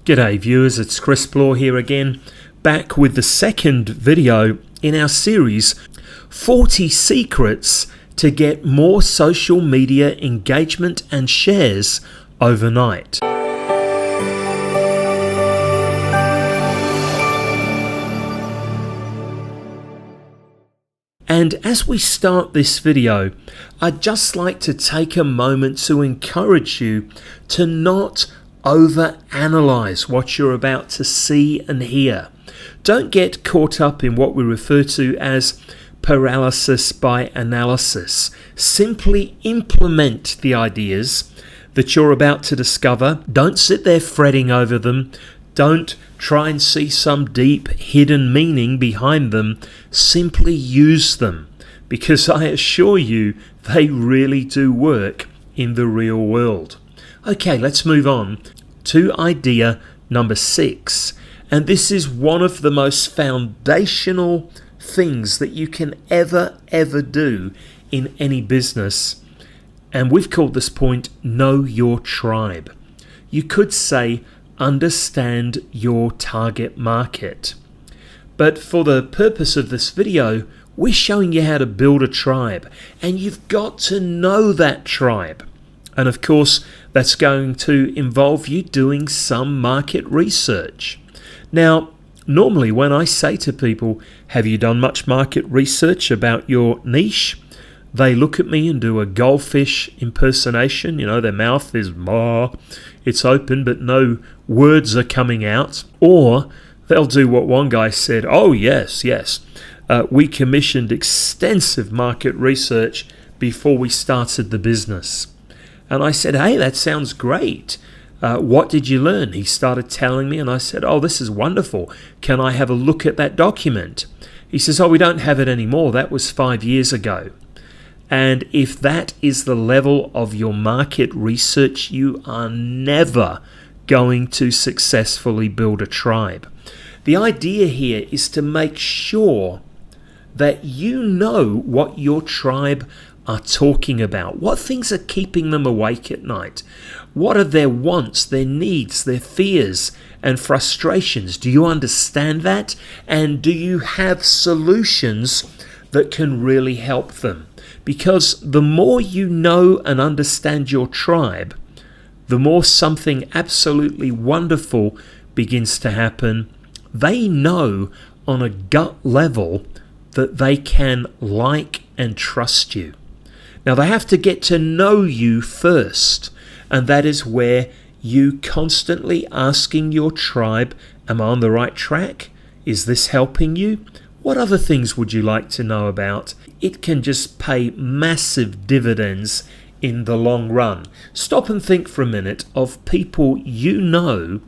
G'day viewers, it's Chris Bloor here again, back with the second video in our series, 40 Secrets to Get More Social Media Engagement and Shares Overnight. And as we start this video, I'd just like to take a moment to encourage you to not overanalyze what you're about to see and hear. Don't get caught up in what we refer to as paralysis by analysis. Simply implement the ideas that you're about to discover. Don't sit there fretting over them. Don't try and see some deep hidden meaning behind them. Simply use them, because I assure you they really do work in the real world. Okay, let's move on to idea number 6. And this is one of the most foundational things that you can ever do in any business. And we've called this point, know your tribe. You could say, understand your target market. But for the purpose of this video, we're showing you how to build a tribe. And you've got to know that tribe. And of course, that's going to involve you doing some market research. Now, normally when I say to people, have you done much market research about your niche? They look at me and do a goldfish impersonation. You know, their mouth is it's open, but no words are coming out. Or they'll do what one guy said, oh yes, we commissioned extensive market research before we started the business. And I said, hey, that sounds great. What did you learn? He started telling me, and I said, oh, this is wonderful. Can I have a look at that document? He says, oh, we don't have it anymore. That was 5 years ago. And if that is the level of your market research, you are never going to successfully build a tribe. The idea here is to make sure that you know what your tribe are talking about. What things are keeping them awake at night? What are their wants, their needs, their fears and frustrations? Do you understand that? And do you have solutions that can really help them? Because the more you know and understand your tribe, the more something absolutely wonderful begins to happen. They know on a gut level that they can like and trust you. Now, they have to get to know you first, and that is where you constantly asking your tribe, am I on the right track? Is this helping you? What other things would you like to know about? It can just pay massive dividends in the long run. Stop and think for a minute of people you know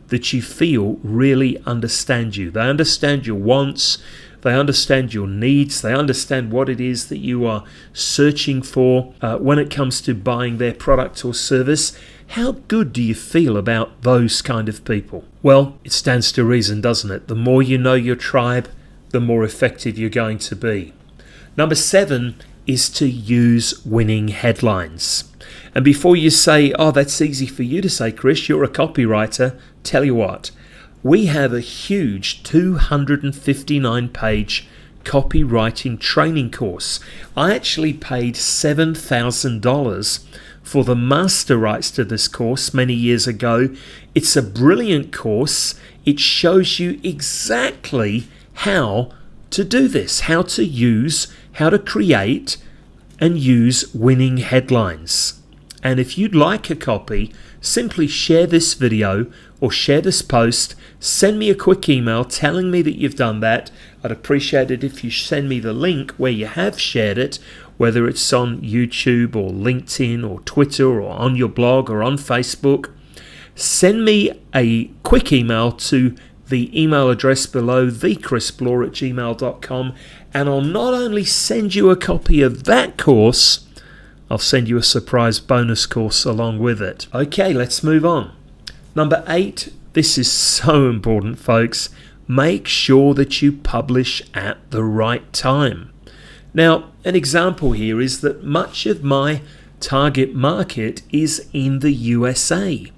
that you feel really understand you. They understand your wants. They understand your needs. They understand what it is that you are searching for when it comes to buying their product or service. How good do you feel about those kind of people? Well, it stands to reason, doesn't it? The more you know your tribe, the more effective you're going to be. Number 7 is to use winning headlines. And before you say, oh, that's easy for you to say, Chris, you're a copywriter, tell you what. We have a huge 259-page copywriting training course. I actually paid $7,000 for the master rights to this course many years ago. It's a brilliant course. It shows you exactly how to do this, how to create and use winning headlines. And if you'd like a copy, simply share this video or share this post, send me a quick email telling me that you've done that. I'd appreciate it if you send me the link where you have shared it, whether it's on YouTube or LinkedIn or Twitter or on your blog or on Facebook. Send me a quick email to the email address below, thechrisbloor@gmail.com, and I'll not only send you a copy of that course, I'll send you a surprise bonus course along with it. Okay, let's move on. Number 8, this is so important, folks. Make sure that you publish at the right time. Now, an example here is that much of my target market is in the USA.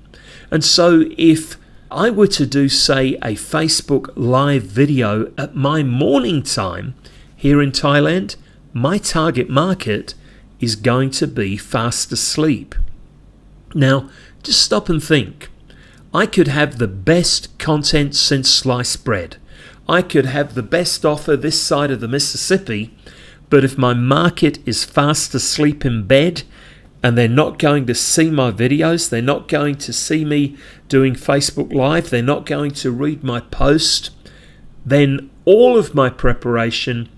And so if I were to do, say, a Facebook live video at my morning time here in Thailand, my target market is going to be fast asleep. Now, just stop and think. I could have the best content since sliced bread. I could have the best offer this side of the Mississippi, but if my market is fast asleep in bed and they're not going to see my videos, they're not going to see me doing Facebook Live, they're not going to read my post, then all of my preparation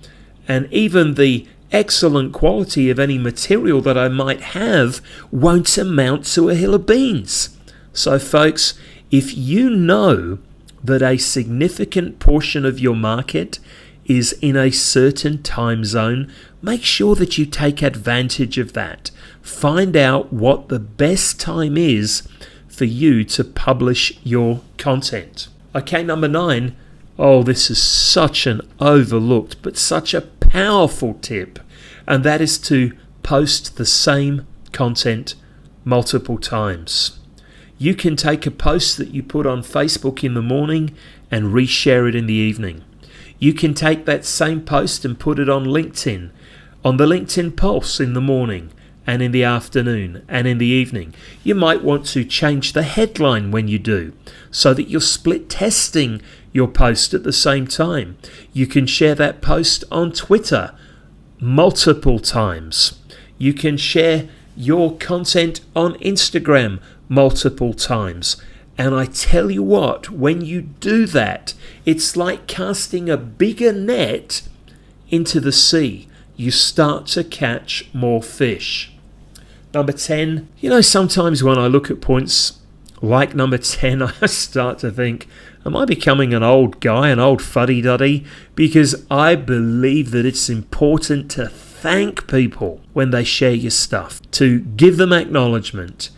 and even the excellent quality of any material that I might have won't amount to a hill of beans. So folks, if you know that a significant portion of your market is in a certain time zone, make sure that you take advantage of that. Find out what the best time is for you to publish your content. Okay, number 9. Oh, this is such an overlooked but such a powerful tip, and that is to post the same content multiple times. You can take a post that you put on Facebook in the morning and reshare it in the evening. You can take that same post and put it on LinkedIn, on the LinkedIn Pulse in the morning and in the afternoon and in the evening. You might want to change the headline when you do, so that you're split testing your post at the same time. You can share that post on Twitter multiple times. You can share your content on Instagram multiple times. And I tell you what, when you do that, it's like casting a bigger net into the sea. You start to catch more fish. Number 10, sometimes when I look at points like number 10, I start to think, am I becoming an old guy, an old fuddy-duddy? Because I believe that it's important to thank people when they share your stuff, to give them acknowledgement,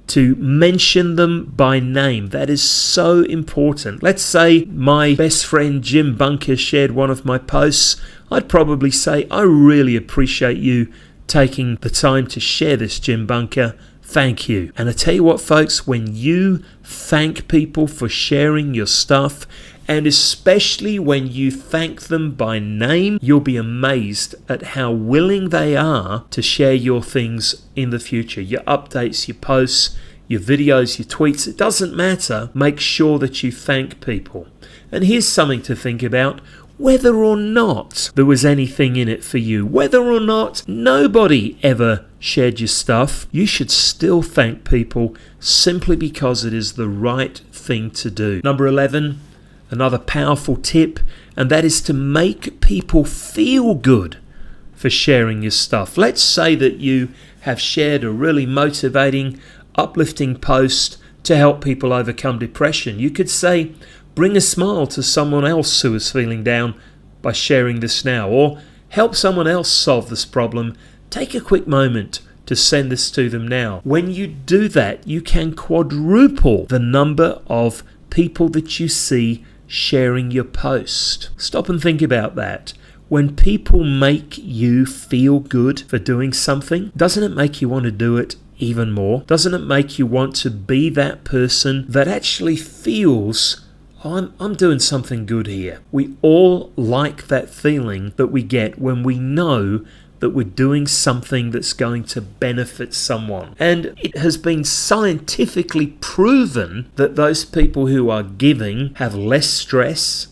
to mention them by name. That is so important. Let's say my best friend Jim Bunker shared one of my posts. I'd probably say, I really appreciate you taking the time to share this, Jim Bunker. Thank you. And I tell you what, folks, when you thank people for sharing your stuff, and especially when you thank them by name, you'll be amazed at how willing they are to share your things in the future. Your updates, your posts, your videos, your tweets, it doesn't matter. Make sure that you thank people. And here's something to think about. Whether or not there was anything in it for you, whether or not nobody ever shared your stuff, you should still thank people simply because it is the right thing to do. Number 11, another powerful tip, and that is to make people feel good for sharing your stuff. Let's say that you have shared a really motivating, uplifting post to help people overcome depression. You could say, bring a smile to someone else who is feeling down by sharing this now, or help someone else solve this problem. Take a quick moment to send this to them now. When you do that, you can quadruple the number of people that you see sharing your post. Stop and think about that. When people make you feel good for doing something, doesn't it make you want to do it even more? Doesn't it make you want to be that person that actually feels, I'm doing something good here? We all like that feeling that we get when we know that we're doing something that's going to benefit someone. And it has been scientifically proven that those people who are giving have less stress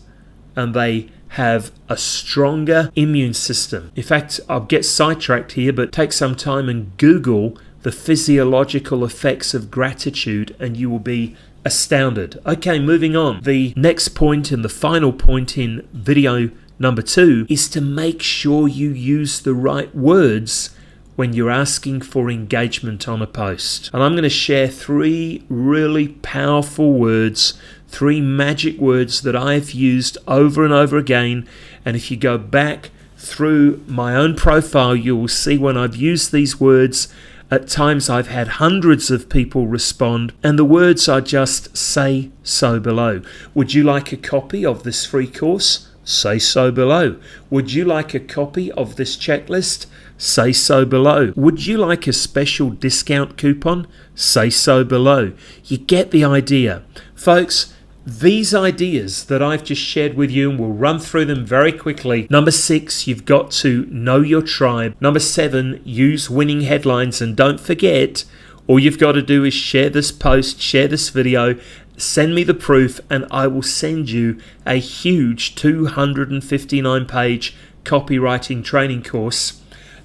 and they have a stronger immune system. In fact, I'll get sidetracked here, but take some time and Google the physiological effects of gratitude and you will be astounded. Okay, moving on. The next point and the final point in video number 2 is to make sure you use the right words when you're asking for engagement on a post. And I'm going to share 3 really powerful words, 3 magic words that I've used over and over again. And if you go back through my own profile, you will see when I've used these words, at times I've had hundreds of people respond, and the words are just say so below. Would you like a copy of this free course? Say so below. Would you like a copy of this checklist? Say so below. Would you like a special discount coupon? Say so below. You get the idea. Folks, these ideas that I've just shared with you, and we'll run through them very quickly. Number 6, you've got to know your tribe. Number 7, use winning headlines. And don't forget, all you've got to do is share this post, share this video, send me the proof, and I will send you a huge 259-page copywriting training course.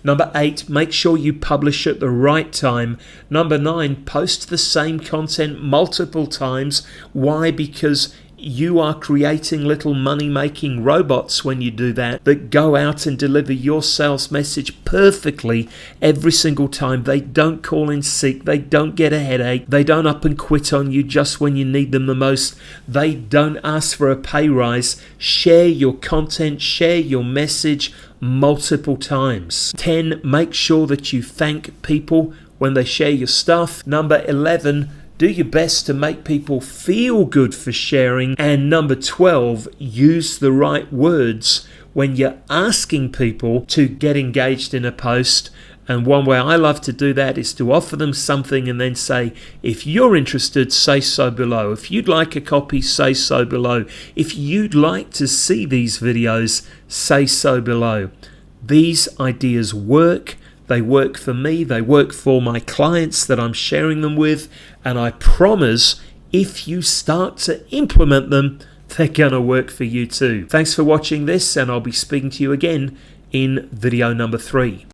Number 8, make sure you publish at the right time. Number 9, post the same content multiple times. Why? Because you are creating little money-making robots when you do that go out and deliver your sales message perfectly every single time. They don't call in sick. They don't get a headache. They don't up and quit on you just when you need them the most. They don't ask for a pay rise. Share your content, share your message multiple times. 10, make sure that you thank people when they share your stuff. Number 11, do your best to make people feel good for sharing. And number 12, use the right words when you're asking people to get engaged in a post. And one way I love to do that is to offer them something and then say, if you're interested, say so below. If you'd like a copy, say so below. If you'd like to see these videos, say so below. These ideas work. They work for me. They work for my clients that I'm sharing them with. And I promise, if you start to implement them, they're going to work for you too. Thanks for watching this, and I'll be speaking to you again in video number 3.